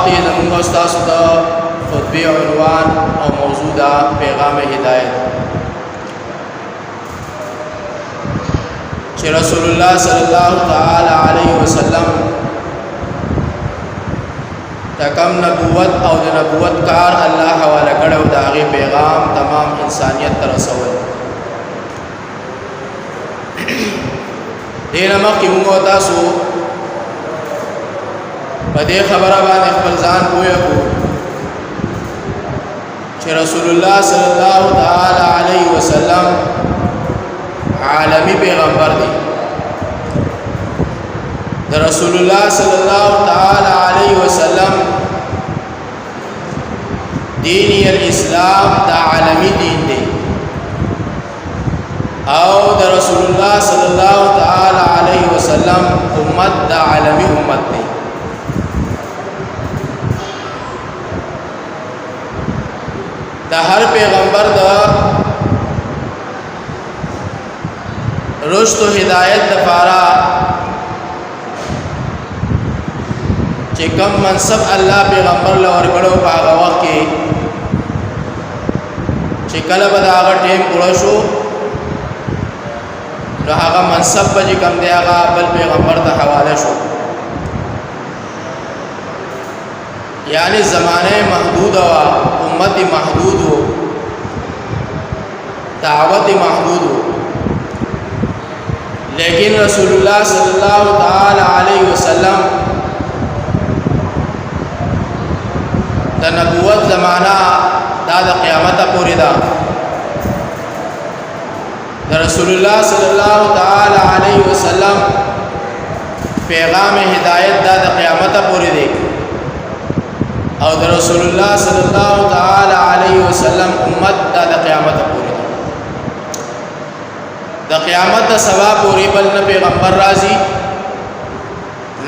وخت زموږ او ستاسو د خطبې عنوان او موضوع دا پیغام هدایت چې رسول الله صلی الله تعالی علیه وسلم تکم نبوت او د نبوت کار الله حواله کړو دا غي پیغام تمام انسانیت ته رسول دینه مخکې موږ تاسو په دې خبره باندې خپل ځان پوهه کو چې رسول الله صلی الله تعالی علیه وسلم عالمی پیغمبر دی د رسول الله صلی الله تعالی علیه وسلم دین الاسلام دا عالمی دین دی او د رسول الله صلی الله تعالی علیه وسلم امت دا عالمی امت دی دا هر پیغمبر دا رشد و ہدایت دفارا چې کم منصب الله پیغمبر لور کړو په هغه وخت کې چې کله به دا هغه ټیم پوره شو نو هغه منصب به کم دی هغه بل پیغمبر ته حواله شو یعنی زمانه محدود و امت محدود و دعوت محدود و لیکن رسول اللہ صلی اللہ تعالی علیہ وسلم دا نبوت زمانہ دا قیامت پوری دا رسول اللہ صلی اللہ تعالی علیہ وسلم پیغام ہدایت دا قیامت پوری دے اور رسول اللہ صلی اللہ تعالی علیہ وسلم امت دا قیامت پوری دا قیامت دا سبا پوری بل نہ پیغمبر راضی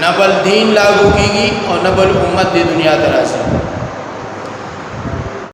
نہ بل دین لاگو کی گی اور نہ بل امت دی دنیا ترازی